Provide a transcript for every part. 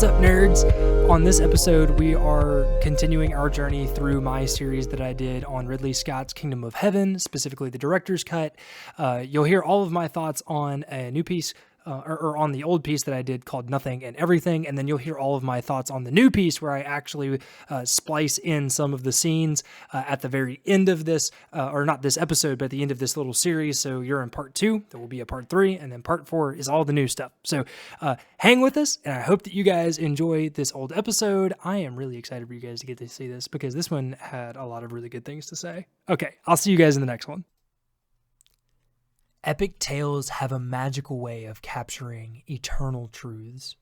What's up, nerds? On this episode, we are continuing our journey through my series that I did on Ridley Scott's Kingdom of Heaven, specifically the director's cut. You'll hear all of my thoughts on a new piece, or on the old piece that I did called Nothing and Everything, and then you'll hear all of my thoughts on the new piece where I actually splice in some of the scenes at the very end of this, or not this episode, but at the end of this little series. So you're in part 2, there will be a part 3, and then part 4 is all the new stuff. So hang with us, and I hope that you guys enjoy this old episode. I am really excited for you guys to get to see this because this one had a lot of really good things to say. Okay, I'll see you guys in the next one. Epic tales have a magical way of capturing eternal truths.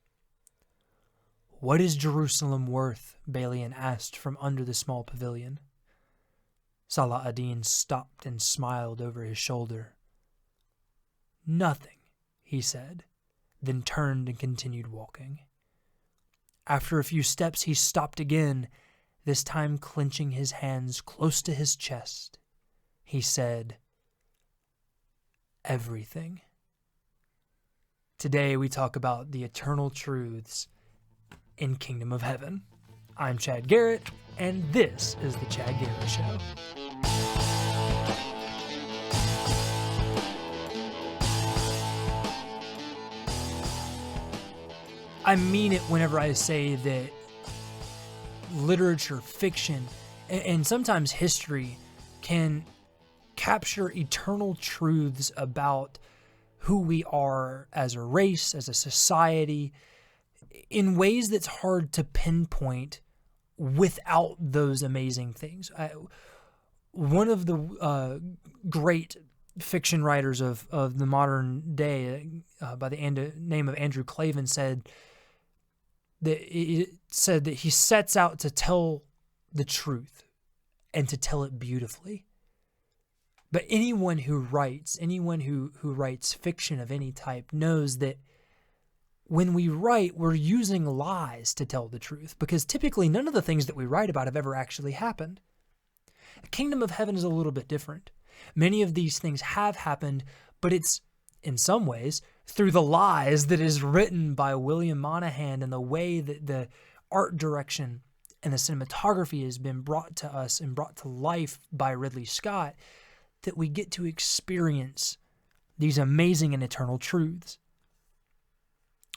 "What is Jerusalem worth?" Balian asked from under the small pavilion. Saladin stopped and smiled over his shoulder. "Nothing," he said, then turned and continued walking. After a few steps, he stopped again, this time clenching his hands close to his chest. He said, "Everything." Today we talk about the eternal truths in Kingdom of Heaven. I'm Chad Garrett, and this is the Chad Garrett Show. I mean it whenever I say that literature, fiction, and sometimes history can capture eternal truths about who we are as a race, as a society, in ways that's hard to pinpoint without those amazing things. One of the great fiction writers of the modern day, by the name of Andrew Clavin, said that he sets out to tell the truth and to tell it beautifully. But anyone who writes fiction of any type knows that when we write, we're using lies to tell the truth, because typically none of the things that we write about have ever actually happened. The Kingdom of Heaven is a little bit different. Many of these things have happened, but it's, in some ways, through the lies that is written by William Monahan and the way that the art direction and the cinematography has been brought to us and brought to life by Ridley Scott, that we get to experience these amazing and eternal truths.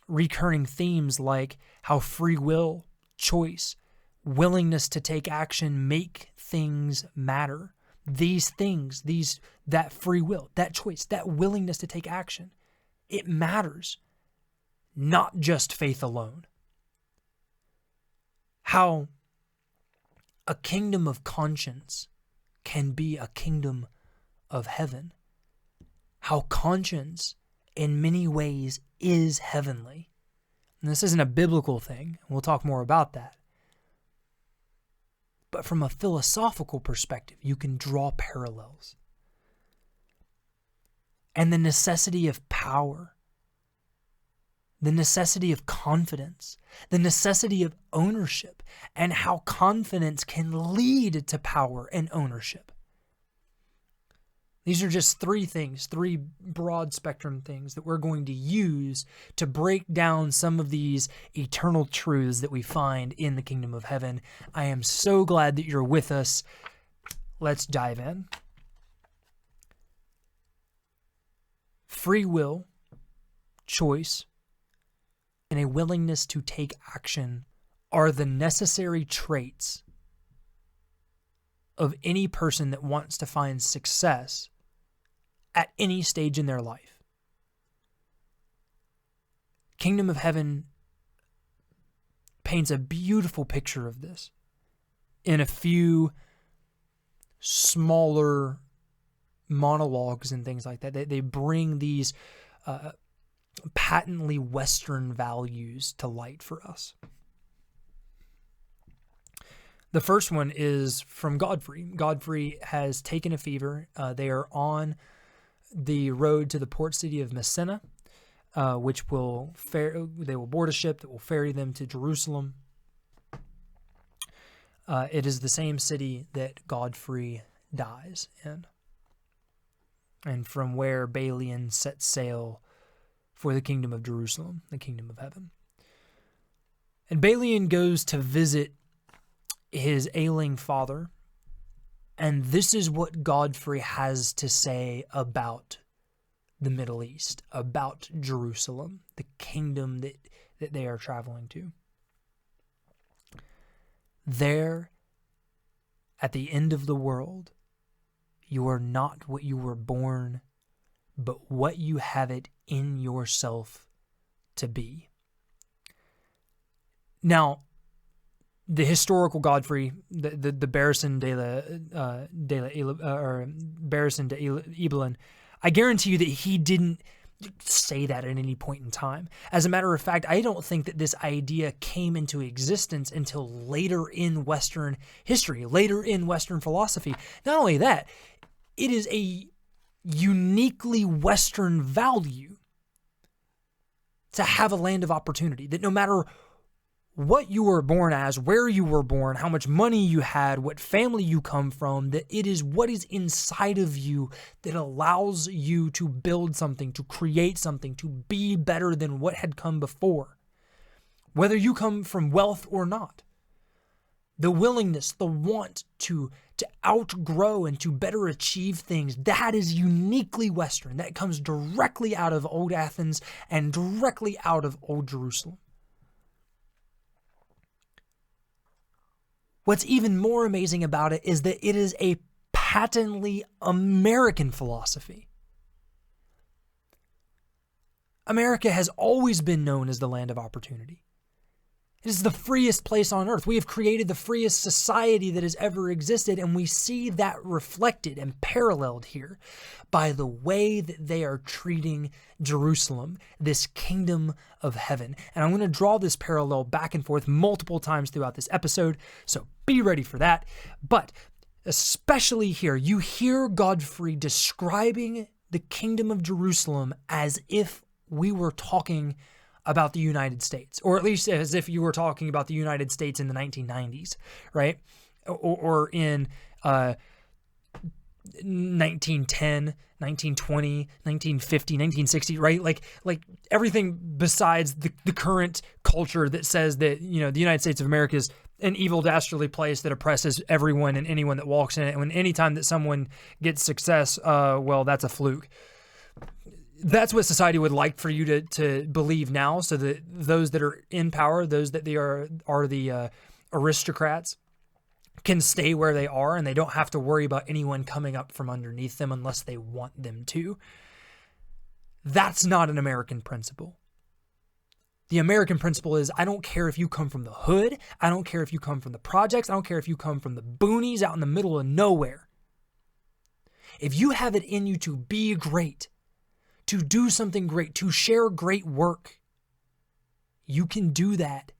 Recurring themes like how free will, choice, willingness to take action make things matter. These things, that free will, that choice, that willingness to take action, it matters. Not just faith alone. How a kingdom of conscience can be a kingdom of heaven. How conscience, in many ways, is heavenly. And this isn't a biblical thing. We'll talk more about that. But from a philosophical perspective, you can draw parallels. And the necessity of power, the necessity of confidence, the necessity of ownership, and how confidence can lead to power and ownership. These are just three broad spectrum things that we're going to use to break down some of these eternal truths that we find in the Kingdom of Heaven. I am so glad that you're with us. Let's dive in. Free will, choice, and a willingness to take action are the necessary traits of any person that wants to find success at any stage in their life. Kingdom of Heaven paints a beautiful picture of this in a few smaller monologues and things like that. They bring these patently Western values to light for us. The first one is from Godfrey. Godfrey has taken a fever. They are on the road to the port city of Messina, they will board a ship that will ferry them to Jerusalem. It is the same city that Godfrey dies in, and from where Balian sets sail for the kingdom of Jerusalem, the kingdom of heaven. And Balian goes to visit his ailing father, and this is what Godfrey has to say about the Middle East, about Jerusalem, the kingdom that they are traveling to. There, at the end of the world, you are not what you were born, but what you have it in yourself to be. Now, the historical Godfrey, the Barrison de Ibelin, I guarantee you that he didn't say that at any point in time. As a matter of fact, I don't think that this idea came into existence until later in Western history, later in Western philosophy. Not only that, it is a uniquely Western value to have a land of opportunity, that no matter what you were born as, where you were born, how much money you had, what family you come from, that it is what is inside of you that allows you to build something, to create something, to be better than what had come before, whether you come from wealth or not. The willingness, the want to outgrow and to better achieve things, that is uniquely Western. That comes directly out of old Athens and directly out of old Jerusalem. What's even more amazing about it is that it is a patently American philosophy. America has always been known as the land of opportunity. It is the freest place on earth. We have created the freest society that has ever existed, and we see that reflected and paralleled here by the way that they are treating Jerusalem, this kingdom of heaven. And I'm going to draw this parallel back and forth multiple times throughout this episode, so be ready for that. But especially here, you hear Godfrey describing the kingdom of Jerusalem as if we were talking about the United States, or at least as if you were talking about the United States in the 1990s, right? Or in 1910, 1920, 1950, 1960, right? Like everything besides the current culture that says that, you know, the United States of America is an evil, dastardly place that oppresses everyone and anyone that walks in it. And anytime that someone gets success, well, that's a fluke. That's what society would like for you to believe now, so that those that are in power, those that they are the aristocrats, can stay where they are and they don't have to worry about anyone coming up from underneath them unless they want them to. That's not an American principle. The American principle is, I don't care if you come from the hood, I don't care if you come from the projects, I don't care if you come from the boonies out in the middle of nowhere. If you have it in you to be great, to do something great, to share great work, you can do that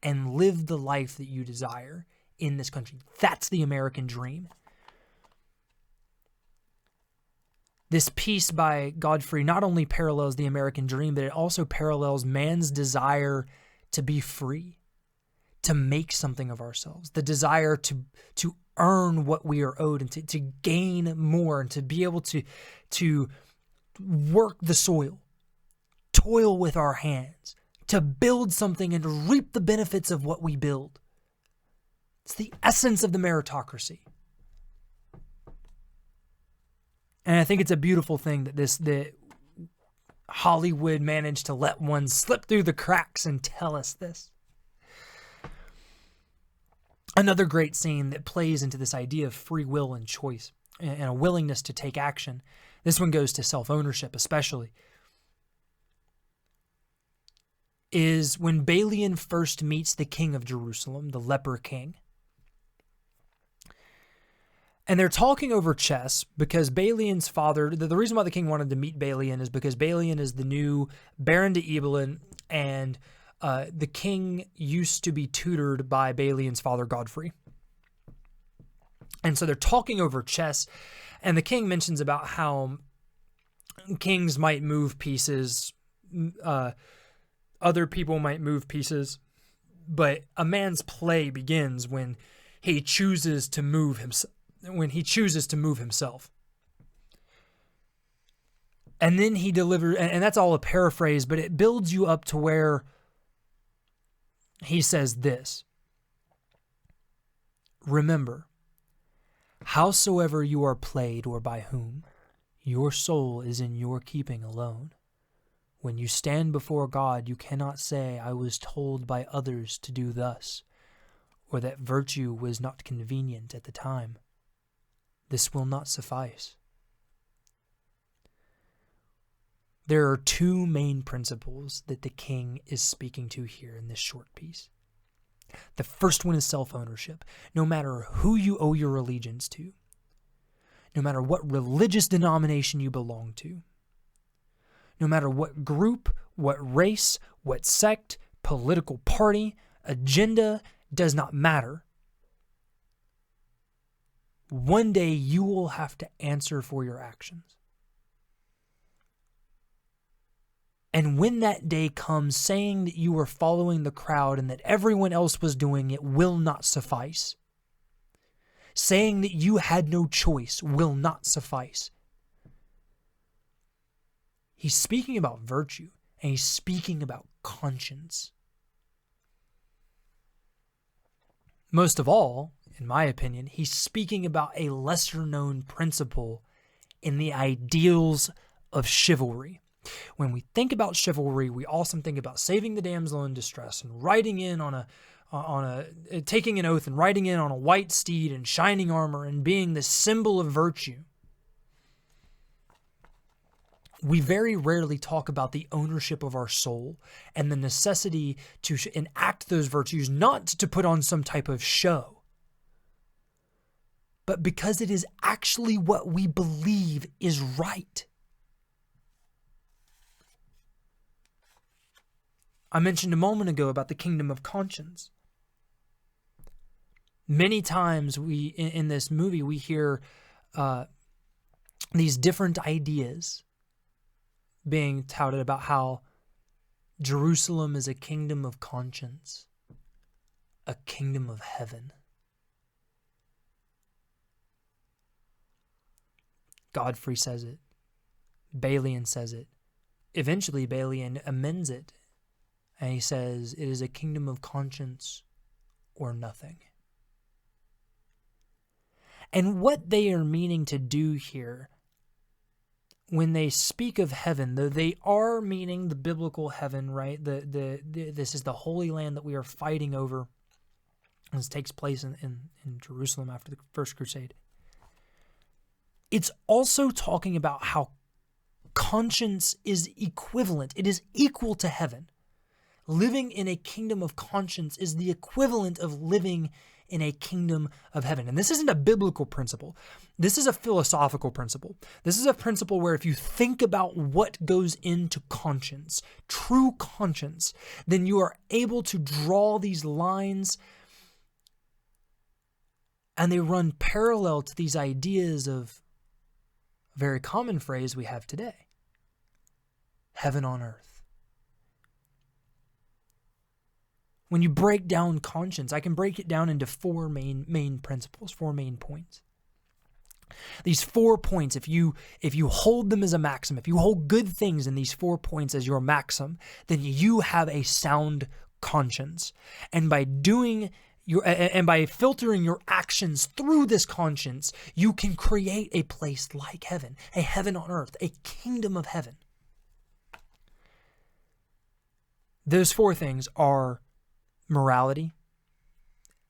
and live the life that you desire in this country. That's the American dream. This piece by Godfrey not only parallels the American dream, but it also parallels man's desire to be free, to make something of ourselves, the desire to earn what we are owed and to gain more and to be able to work the soil, toil with our hands, to build something and to reap the benefits of what we build. It's the essence of the meritocracy. And I think it's a beautiful thing that Hollywood managed to let one slip through the cracks and tell us this. Another great scene that plays into this idea of free will and choice and a willingness to take action. This one goes to self-ownership especially, is when Balian first meets the king of Jerusalem, the leper king. And they're talking over chess because Balian's father, the reason why the king wanted to meet Balian is because Balian is the new Baron de Ibelin, and the king used to be tutored by Balian's father, Godfrey. And so they're talking over chess, and the king mentions about how kings might move pieces, other people might move pieces, but a man's play begins when he chooses to move himself. And then he delivers, and that's all a paraphrase, but it builds you up to where he says this: "Remember, howsoever you are played or by whom, your soul is in your keeping alone. When you stand before God, you cannot say, I was told by others to do thus, or that virtue was not convenient at the time. This will not suffice." There are two main principles that the king is speaking to here in this short piece. The first one is self-ownership. No matter who you owe your allegiance to, no matter what religious denomination you belong to, no matter what group, what race, what sect, political party, agenda, does not matter. One day you will have to answer for your actions. And when that day comes, saying that you were following the crowd and that everyone else was doing it will not suffice. Saying that you had no choice will not suffice. He's speaking about virtue, and he's speaking about conscience. Most of all, in my opinion, he's speaking about a lesser-known principle in the ideals of chivalry. When we think about chivalry, we often think about saving the damsel in distress and riding in taking an oath and riding in on a white steed and shining armor and being the symbol of virtue. We very rarely talk about the ownership of our soul and the necessity to enact those virtues, not to put on some type of show, but because it is actually what we believe is right. I mentioned a moment ago about the kingdom of conscience. Many times in this movie we hear these different ideas being touted about how Jerusalem is a kingdom of conscience, a kingdom of heaven. Godfrey says it. Balian says it. Eventually Balian amends it, and he says it is a kingdom of conscience or nothing. And what they are meaning to do here, when they speak of heaven, though they are meaning the biblical heaven, right? This is the Holy Land that we are fighting over. This takes place in Jerusalem after the First Crusade. It's also talking about how conscience is equivalent. It is equal to heaven. Living in a kingdom of conscience is the equivalent of living in a kingdom of heaven. And this isn't a biblical principle. This is a philosophical principle. This is a principle where if you think about what goes into conscience, true conscience, then you are able to draw these lines, and they run parallel to these ideas of a very common phrase we have today: heaven on earth. When you break down conscience, I can break it down into four main principles, 4 main points. These 4 points, if you hold them as a maxim, if you hold good things in these 4 points as your maxim, then you have a sound conscience. And by filtering your actions through this conscience, you can create a place like heaven, a heaven on earth, a kingdom of heaven. Those 4 things are morality,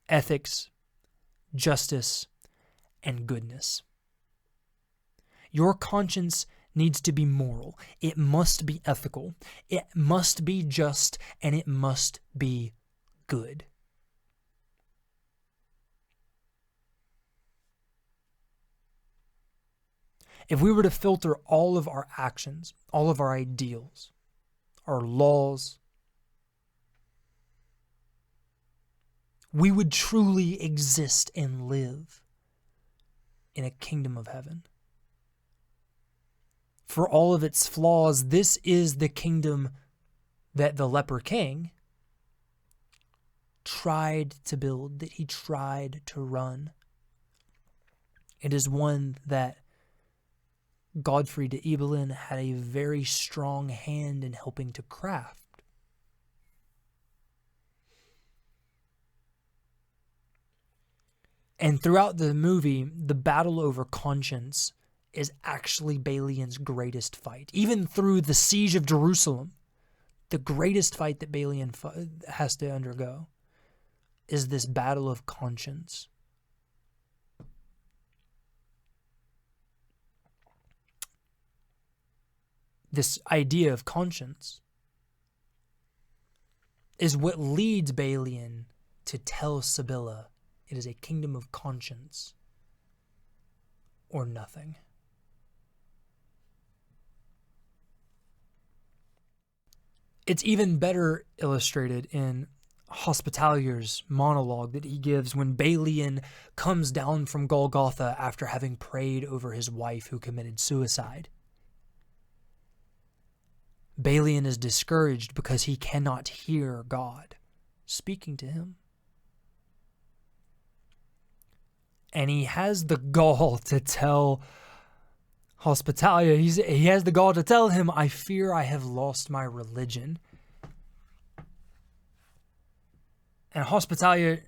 ethics, justice, and goodness. Your conscience needs to be moral. It must be ethical. It must be just, and it must be good. If we were to filter all of our actions, all of our ideals, our laws, we would truly exist and live in a kingdom of heaven. For all of its flaws, this is the kingdom that the leper king tried to build, that he tried to run. It is one that Godfrey de Ibelin had a very strong hand in helping to craft. And throughout the movie, the battle over conscience is actually Balian's greatest fight. Even through the siege of Jerusalem, the greatest fight that Balian has to undergo is this battle of conscience. This idea of conscience is what leads Balian to tell Sibylla it is a kingdom of conscience or nothing. It's even better illustrated in Hospitalier's monologue that he gives when Balian comes down from Golgotha after having prayed over his wife who committed suicide. Balian is discouraged because he cannot hear God speaking to him. And he has the gall to tell Hospitalia, he has the gall to tell him, I fear I have lost my religion. And Hospitalia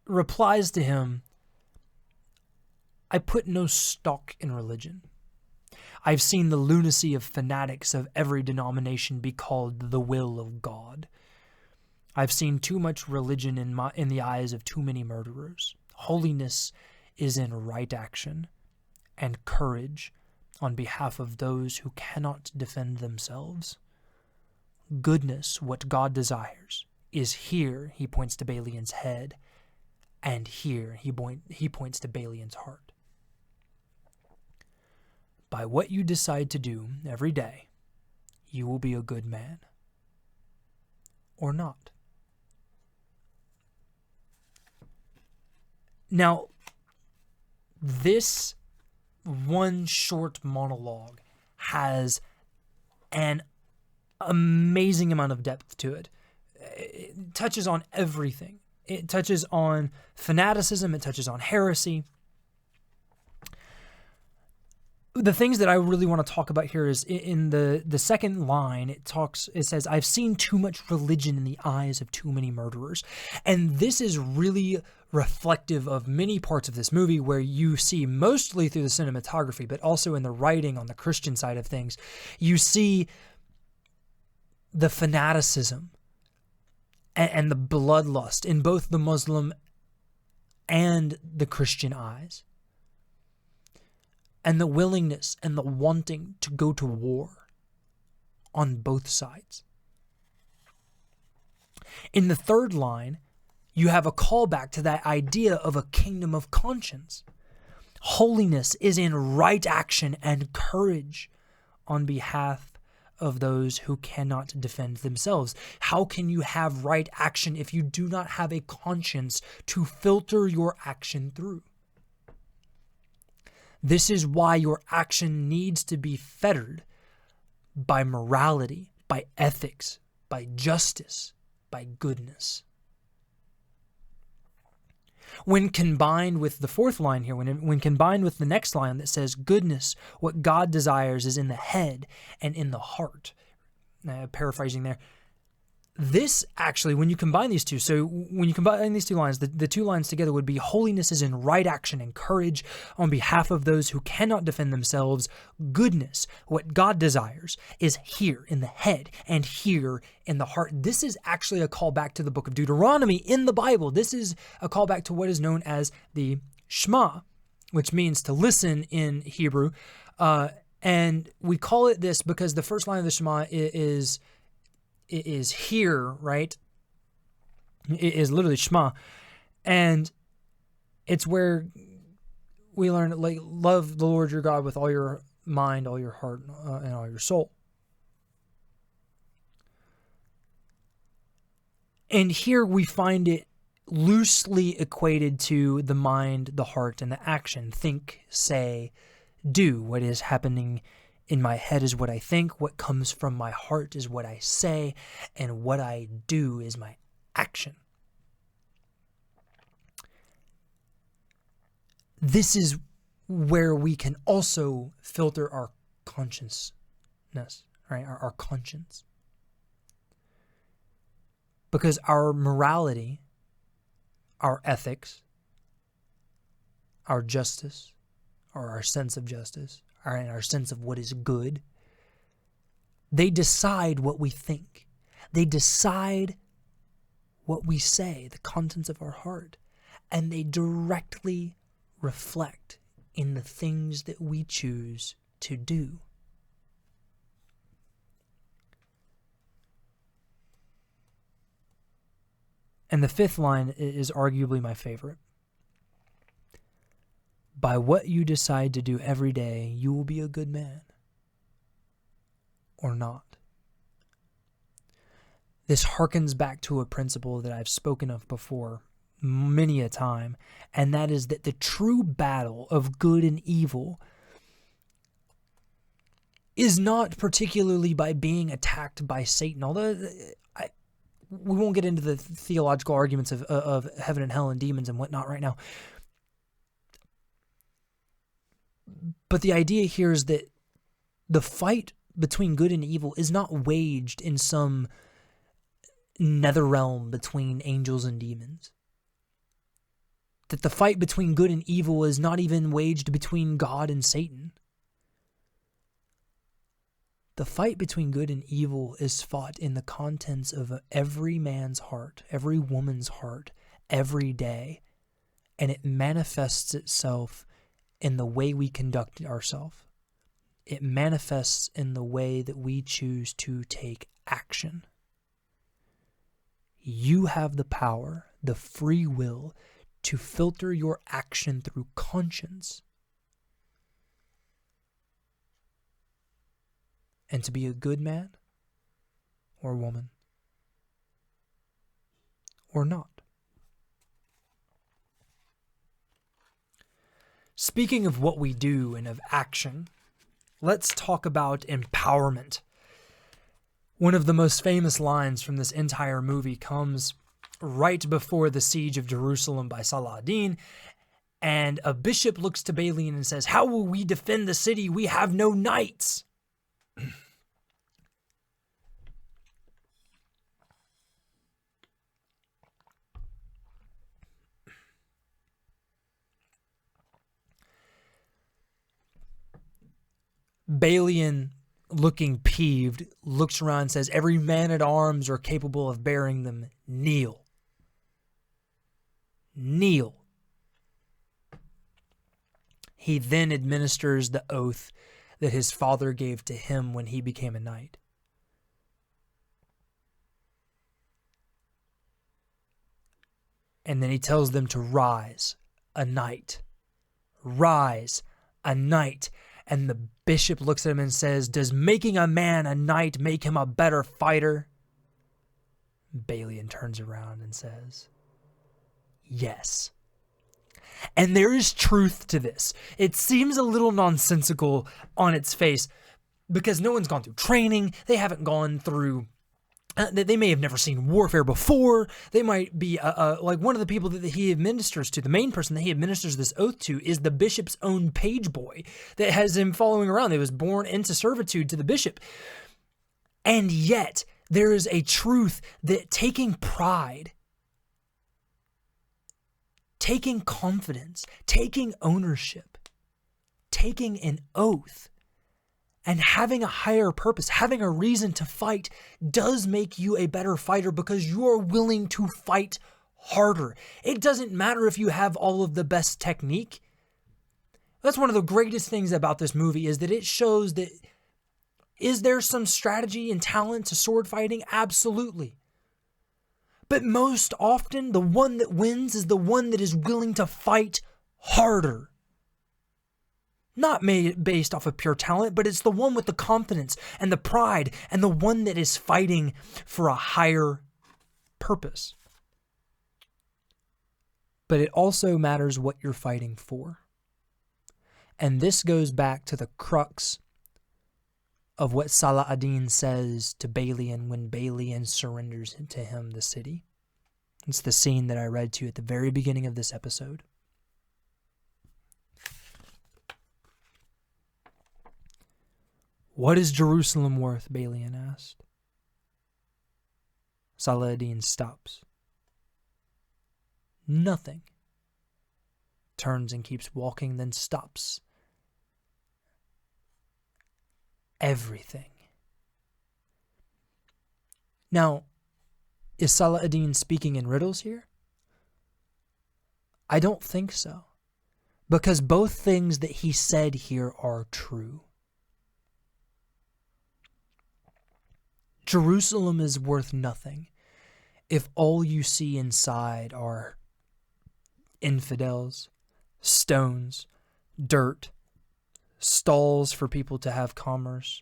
replies to him, I put no stock in religion. I've seen the lunacy of fanatics of every denomination be called the will of God. I've seen too much religion in the eyes of too many murderers. Holiness is in right action and courage on behalf of those who cannot defend themselves. Goodness, what God desires, is here, he points to Balian's head, and here he points to Balian's heart. By what you decide to do every day, you will be a good man. Or not. Now, this one short monologue has an amazing amount of depth to it. It touches on everything. It touches on fanaticism. It touches on heresy. The things that I really want to talk about here is in the second line, it says, I've seen too much religion in the eyes of too many murderers. And this is really reflective of many parts of this movie where you see, mostly through the cinematography, but also in the writing on the Christian side of things, you see the fanaticism and the bloodlust in both the Muslim and the Christian eyes. And the willingness and the wanting to go to war on both sides. In the third line, you have a callback to that idea of a kingdom of conscience. Holiness is in right action and courage on behalf of those who cannot defend themselves. How can you have right action if you do not have a conscience to filter your action through? This is why your action needs to be fettered by morality, by ethics, by justice, by goodness. When combined with the fourth line here, when combined with the next line that says, goodness, what God desires is in the head and in the heart. Paraphrasing there. This actually, when you combine these two, so when you combine these two lines, the two lines together would be holiness is in right action and courage on behalf of those who cannot defend themselves. Goodness, what God desires, is here in the head and here in the heart. This is actually a callback to the book of Deuteronomy in the Bible. This is a callback to what is known as the Shema, which means to listen in Hebrew. And we call it this because the first line of the Shema is here, right? It is literally Shema. And it's where we learn, like, love the Lord your God with all your mind, all your heart, and all your soul. And here we find it loosely equated to the mind, the heart, and the action. Think, say, do. What is happening in my head is what I think, what comes from my heart is what I say, and what I do is my action. This is where we can also filter our consciousness, right? Our conscience. Because our morality, our ethics, our justice, or our sense of justice, and our sense of what is good. They decide what we think. They decide what we say, the contents of our heart, and they directly reflect in the things that we choose to do. And the fifth line is arguably my favorite. By what you decide to do every day, you will be a good man. Or not. This harkens back to a principle that I've spoken of before many a time, and that is that the true battle of good and evil is not particularly by being attacked by Satan, although we won't get into the theological arguments of heaven and hell and demons and whatnot right now. But the idea here is that the fight between good and evil is not waged in some nether realm between angels and demons. That the fight between good and evil is not even waged between God and Satan. The fight between good and evil is fought in the contents of every man's heart, every woman's heart, every day. And it manifests itself in the way we conduct ourselves. It manifests in the way that we choose to take action. You have the power, the free will, to filter your action through conscience and to be a good man or woman or not. Speaking of what we do and of action, let's talk about empowerment. One of the most famous lines from this entire movie comes right before the siege of Jerusalem by Saladin, and a bishop looks to Balian and says, "How will we defend the city? We have no knights." Balian, looking peeved, looks around and says, "Every man at arms or capable of bearing them, kneel." Kneel. He then administers the oath that his father gave to him when he became a knight. And then he tells them to rise, a knight. Rise, a knight. And the bishop looks at him and says, "Does making a man a knight make him a better fighter?" Balian turns around and says, "Yes." And there is truth to this. It seems a little nonsensical on its face because no one's gone through training. They haven't gone through... they may have never seen warfare before. They might be like one of the people that he administers to, the main person that he administers this oath to, is the bishop's own page boy that has him following around. That was born into servitude to the bishop. And yet there is a truth that taking pride, taking confidence, taking ownership, taking an oath, and having a higher purpose, having a reason to fight, does make you a better fighter because you are willing to fight harder. It doesn't matter if you have all of the best technique. That's one of the greatest things about this movie, is that it shows that, is there some strategy and talent to sword fighting? Absolutely. But most often, the one that wins is the one that is willing to fight harder. Not based off of pure talent, but it's the one with the confidence and the pride and the one that is fighting for a higher purpose. But it also matters what you're fighting for. And this goes back to the crux of what Saladin says to Balian when Balian surrenders to him the city. It's the scene that I read to you at the very beginning of this episode. "What is Jerusalem worth?" Balian asked. Saladin stops. nothing. Turns and keeps walking, then stops. Everything. Now, is Saladin speaking in riddles here? I don't think so, because both things that he said here are true. Jerusalem is worth nothing if all you see inside are infidels, stones, dirt, stalls for people to have commerce.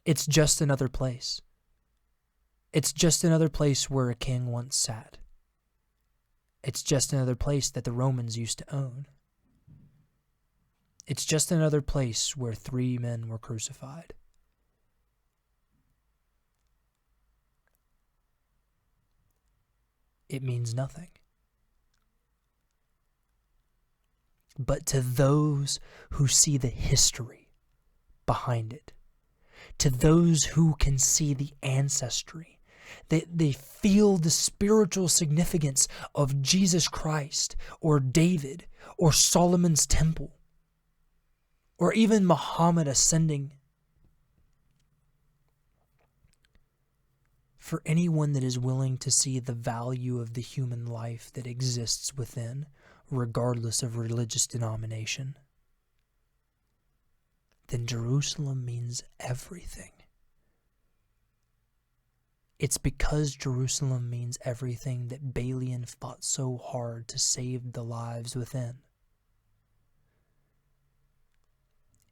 It's just another place. It's just another place where a king once sat. It's just another place that the Romans used to own. It's just another place where 3 men were crucified. It means nothing. But to those who see the history behind it, to those who can see the ancestry, they feel the spiritual significance of Jesus Christ or David or Solomon's temple or even Muhammad ascending. For anyone that is willing to see the value of the human life that exists within, regardless of religious denomination, then Jerusalem means everything. It's because Jerusalem means everything that Balian fought so hard to save the lives within.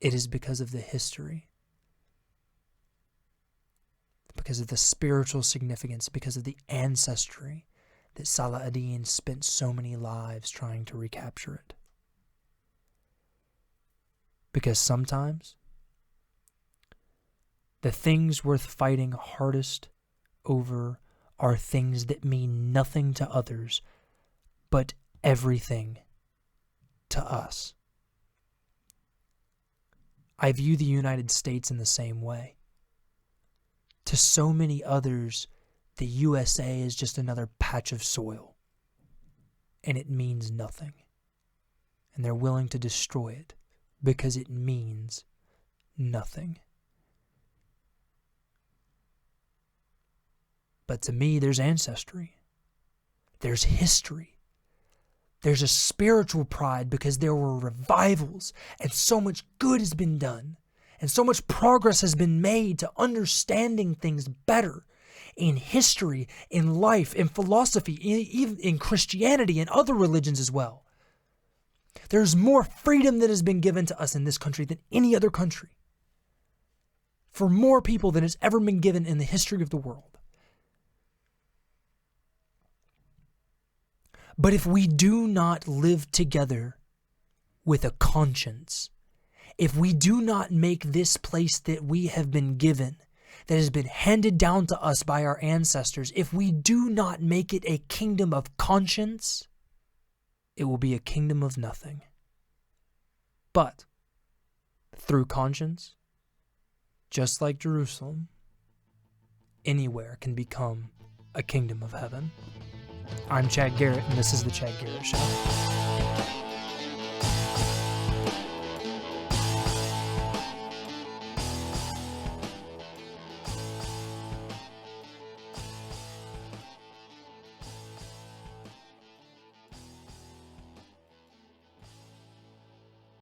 It is because of the history, because of the spiritual significance, because of the ancestry that Saladin spent so many lives trying to recapture it. Because sometimes the things worth fighting hardest over are things that mean nothing to others, but everything to us. I view the United States in the same way. To so many others, the USA is just another patch of soil, and it means nothing. And they're willing to destroy it because it means nothing. But to me, there's ancestry. There's history. There's a spiritual pride because there were revivals and so much good has been done and so much progress has been made to understanding things better in history, in life, in philosophy, even in Christianity and other religions as well. There's more freedom that has been given to us in this country than any other country. For more people than has ever been given in the history of the world. But if we do not live together with a conscience, if we do not make this place that we have been given, that has been handed down to us by our ancestors, if we do not make it a kingdom of conscience, it will be a kingdom of nothing. But through conscience, just like Jerusalem, anywhere can become a kingdom of heaven. I'm Chad Garrett, and this is The Chad Garrett Show.